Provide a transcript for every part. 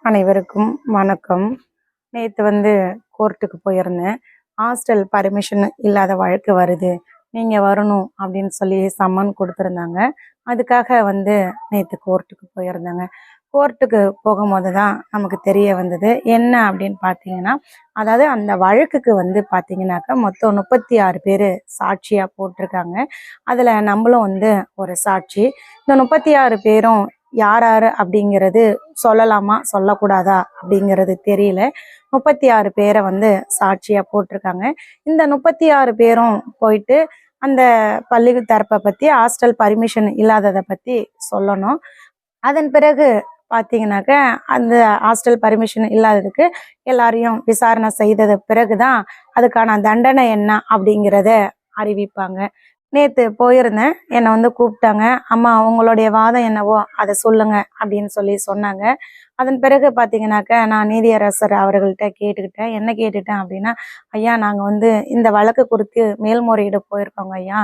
அனைவருக்கும் வணக்கம். நேற்று கோர்ட்டுக்கு போயிருந்தேன். ஹாஸ்டல் பர்மிஷன் இல்லாத வழக்கு வருது, நீங்கள் வரணும் அப்படின்னு சொல்லி சம்மன் கொடுத்துருந்தாங்க. அதுக்காக நேற்று கோர்ட்டுக்கு போயிருந்தாங்க. கோர்ட்டுக்கு போகும்போது தான் நமக்கு தெரிய வந்தது என்ன அப்படின்னு பார்த்தீங்கன்னா, அதாவது அந்த வழக்குக்கு பார்த்தீங்கன்னாக்கா மொத்தம் 36 பேர் சாட்சியாக போட்டிருக்காங்க. அதில் நம்மளும் ஒரு சாட்சி. இந்த 36 பேரும் யார் யார் அப்படிங்கிறது சொல்லலாமா சொல்லக்கூடாதா அப்படிங்கிறது தெரியல. 36 பேரை சாட்சியாக போட்டிருக்காங்க. இந்த 36 பேரும் போயிட்டு அந்த பள்ளி தரப்பை பற்றி, ஹாஸ்டல் பர்மிஷன் இல்லாததை பற்றி சொல்லணும். அதன் பிறகு பார்த்தீங்கன்னாக்க அந்த ஹாஸ்டல் பர்மிஷன் இல்லாததுக்கு எல்லாரையும் விசாரணை செய்தது பிறகுதான் அதுக்கான தண்டனை என்ன அப்படிங்கிறத அறிவிப்பாங்க. நேற்று போயிருந்தேன். என்னை கூப்பிட்டாங்க. அம்மா, உங்களுடைய வாதம் என்னவோ அதை சொல்லுங்க அப்படின்னு சொல்லி சொன்னாங்க. அதன் பிறகு பார்த்தீங்கன்னாக்க நான் நீதியரசர் அவர்கள்ட்ட கேட்டுக்கிட்டேன். என்ன கேட்டுட்டேன் அப்படின்னா, ஐயா, நாங்கள் இந்த வழக்கு குறித்து மேல்முறையீடு போயிருக்கோங்க ஐயா.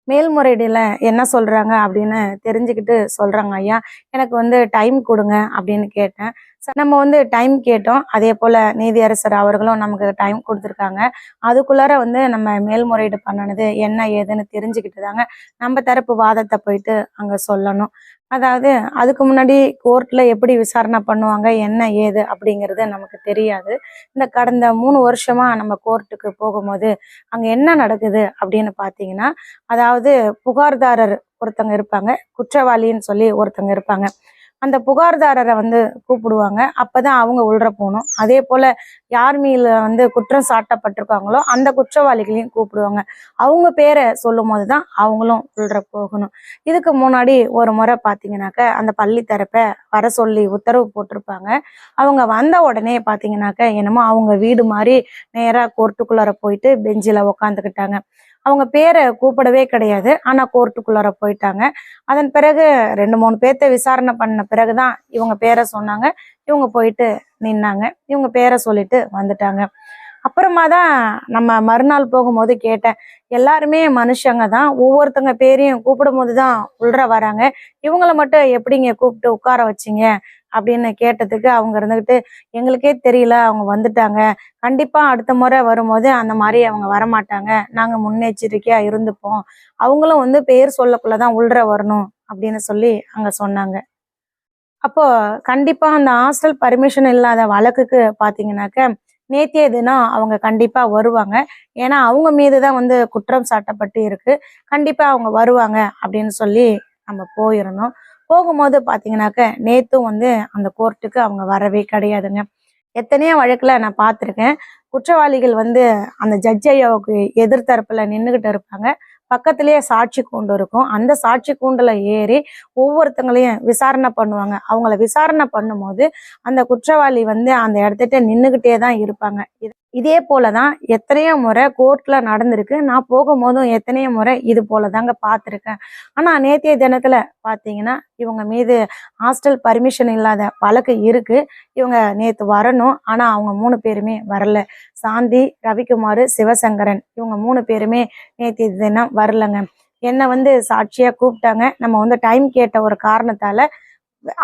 மேல்முறையீடுல என்ன சொல்றாங்க அப்படின்னு தெரிஞ்சுக்கிட்டு சொல்றாங்க ஐயா, எனக்கு டைம் கொடுங்க அப்படின்னு கேட்டேன். நம்ம டைம் கேட்டோம். அதே போல நீதியரசர் அவர்களும் நமக்கு டைம் கொடுத்துருக்காங்க. அதுக்குள்ளார நம்ம மேல்முறையீடு பண்ணனது என்ன ஏதுன்னு தெரிஞ்சுக்கிட்டு தாங்க நம்ம தரப்பு வாதத்தை போயிட்டு அங்க சொல்லணும். அதாவது அதுக்கு முன்னாடி கோர்ட்ல எப்படி விசாரணை பண்ணுவாங்க என்ன ஏது அப்படிங்கிறது நமக்கு தெரியாது. இந்த கடந்த 3 வருஷமா நம்ம கோர்ட்டுக்கு போகும்போது அங்க என்ன நடக்குது அப்படின்னு பார்த்தீங்கன்னா, அதாவது புகார்தாரர் ஒருத்தங்க இருப்பாங்க, குற்றவாளின்னு சொல்லி ஒருத்தங்க இருப்பாங்க. அந்த புகார்தாரரை கூப்பிடுவாங்க. அப்பதான் அவங்க உள்ள போகணும். அதே போல யார் மீது குற்றம் சாட்டப்பட்டிருக்காங்களோ அந்த குற்றவாளிகளையும் கூப்பிடுவாங்க. அவங்க பேரை சொல்லும் போதுதான் அவங்களும் உள்ள போகணும். இதுக்கு முன்னாடி ஒரு முறை பார்த்தீங்கன்னாக்க அந்த பள்ளி தரப்பை வர சொல்லி உத்தரவு போட்டிருப்பாங்க. அவங்க வந்த உடனே பார்த்தீங்கன்னாக்க என்னமோ அவங்க வீடு மாதிரி நேராக கோர்ட்டுக்குள்ளார போயிட்டு பெஞ்சில் உக்காந்துக்கிட்டாங்க. அவங்க பேரை கூப்பிடவே கிடையாது. ஆனா கோர்ட்டுக்குள்ளார போயிட்டாங்க. அதன் பிறகு 2-3 பேர்த்த விசாரணை பண்ண பிறகுதான் இவங்க பேரை சொன்னாங்க. இவங்க போயிட்டு நின்னாங்க. இவங்க பேரை சொல்லிட்டு வந்துட்டாங்க. அப்புறமா தான் நம்ம மறுநாள் போகும்போது கேட்டேன், எல்லாருமே மனுஷங்க தான், ஒவ்வொருத்தங்க பேரையும் கூப்பிடும் போதுதான் உள்ள வராங்க, இவங்கள மட்டும் எப்படிங்க கூப்பிட்டு உட்கார வச்சிங்க அப்படின்னு கேட்டதுக்கு அவங்க இருந்துகிட்டு, எங்களுக்கே தெரியல, அவங்க வந்துட்டாங்க, கண்டிப்பா அடுத்த முறை வரும்போது அந்த மாதிரி அவங்க வரமாட்டாங்க, நாங்க முன்னெச்சரிக்கையா இருந்துப்போம், அவங்களும் பேர் சொல்லக்குள்ளதான் உள்ள வரணும் அப்படின்னு சொல்லி அங்க சொன்னாங்க. அப்போ கண்டிப்பா அந்த ஹாஸ்டல் பர்மிஷன் இல்லாத வழக்குக்கு பாத்தீங்கன்னாக்க நேத்திய தினம் அவங்க கண்டிப்பா வருவாங்க. ஏன்னா அவங்க மீதுதான் குற்றம் சாட்டப்பட்டு இருக்கு. கண்டிப்பா அவங்க வருவாங்க அப்படின்னு சொல்லி நம்ம போயிருந்தோம். போகும்போது பாத்தீங்கன்னாக்க நேத்தும் அந்த கோர்ட்டுக்கு அவங்க வரவே கிடையாதுங்க. எத்தனையோ வழக்குல நான் பார்த்துருக்கேன். குற்றவாளிகள் அந்த ஜட்ஜ் ஐயாவுக்கு எதிர்த்தரப்புல நின்றுகிட்டு இருப்பாங்க. பக்கத்திலேயே சாட்சி கூண்டு இருக்கும். அந்த சாட்சி கூண்டுல ஏறி ஒவ்வொருத்தங்களையும் விசாரணை பண்ணுவாங்க. அவங்கள விசாரணை பண்ணும்போது அந்த குற்றவாளி அந்த இடத்துட்ட நின்றுகிட்டே தான் இருப்பாங்க. இதே போலதான் எத்தனையோ முறை கோர்ட்ல நடந்திருக்கு. நான் போகும்போதும் எத்தனையோ முறை இது போலதாங்க பார்த்துருக்கேன். ஆனா நேற்றைய தினத்துல பாத்தீங்கன்னா இவங்க மீது ஹாஸ்டல் பர்மிஷன் இல்லாத வழக்கு இருக்கு. இவங்க நேத்து வரணும். ஆனா அவங்க 3 பேருமே வரல. சாந்தி, ரவிக்குமார், சிவசங்கரன், இவங்க 3 பேருமே நேற்றைய தினம் வரலங்க. என்னை சாட்சியா கூப்பிட்டாங்க. நம்ம டைம் கேட்ட ஒரு காரணத்தால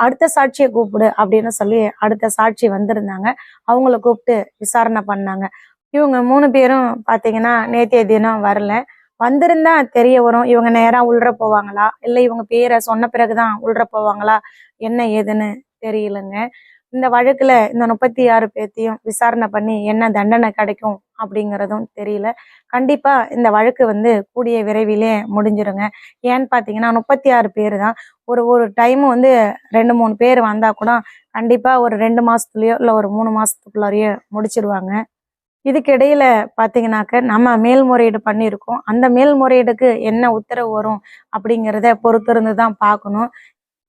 அடுத்த சாட்சியை கூப்பிடு அப்படின்னு சொல்லி அடுத்த சாட்சி வந்திருந்தாங்க. அவங்கள கூப்பிட்டு விசாரணை பண்ணாங்க. இவங்க 3 பேரும் பாத்தீங்கன்னா நேற்றைய தினம் வரல. வந்திருந்தா தெரிய வரும், இவங்க நேரா உள்ள போவாங்களா இல்ல இவங்க பேரை சொன்ன பிறகுதான் உள்ள போவாங்களா என்ன ஏதுன்னு தெரியலங்க. இந்த வழக்குல இந்த 36 பேர்த்தையும் விசாரணை பண்ணி என்ன தண்டனை கிடைக்கும் அப்படிங்கிறதும் தெரியல. கண்டிப்பா இந்த வழக்கு கூடிய விரைவிலே முடிஞ்சிருங்க. ஏன்னு பாத்தீங்கன்னா 36 பேர் தான். ஒரு டைம் 2-3 பேர் வந்தா கூட கண்டிப்பா ஒரு 2 மாசத்துலயோ இல்ல ஒரு 3 மாசத்துக்குள்ளாரையோ முடிச்சிருவாங்க. இதுக்கிடையில பாத்தீங்கன்னாக்க நம்ம மேல்முறையீடு பண்ணியிருக்கோம். அந்த மேல்முறையீடுக்கு என்ன உத்தரவு வரும் அப்படிங்கிறத பொறுத்திருந்து தான் பார்க்கணும்.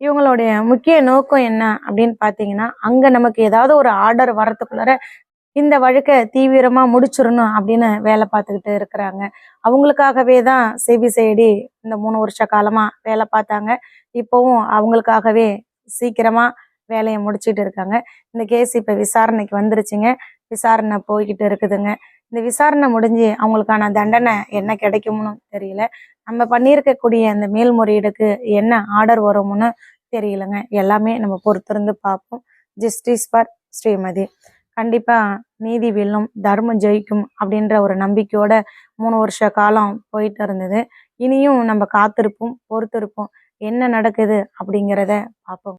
இவங்களுடைய முக்கிய நோக்கம் என்ன அப்படின்னு பாத்தீங்கன்னா, அங்க நமக்கு ஏதாவது ஒரு ஆர்டர் வரத்துக்குள்ளார இந்த வழக்கை தீவிரமா முடிச்சிடணும் அப்படின்னு வேலை பார்த்துக்கிட்டு இருக்கிறாங்க. அவங்களுக்காகவே தான் சிபிசிஐடி இந்த 3 வருஷ காலமா வேலை பார்த்தாங்க. இப்பவும் அவங்களுக்காகவே சீக்கிரமா வேலையை முடிச்சுட்டு இருக்காங்க. இந்த கேஸ் இப்ப விசாரணைக்கு வந்துருச்சுங்க. விசாரணை போய்கிட்டு இருக்குதுங்க. இந்த விசாரணை முடிஞ்சு அவங்களுக்கான தண்டனை என்ன கிடைக்கும்னு தெரியல. நம்ம பண்ணியிருக்கக்கூடிய அந்த மேல்முறையீடுக்கு என்ன ஆர்டர் வரும்னு தெரியலங்க. எல்லாமே நம்ம பொறுத்திருந்து பார்ப்போம். Justice for Srimathi. கண்டிப்பா நீதி வெல்லும், தர்மம் ஜெயிக்கும் அப்படின்ற ஒரு நம்பிக்கையோட 3 வருஷ காலம் போயிட்டு இருந்தது. இனியும் நம்ம காத்திருப்போம், பொறுத்திருப்போம், என்ன நடக்குது அப்படிங்கிறத பார்ப்போம்.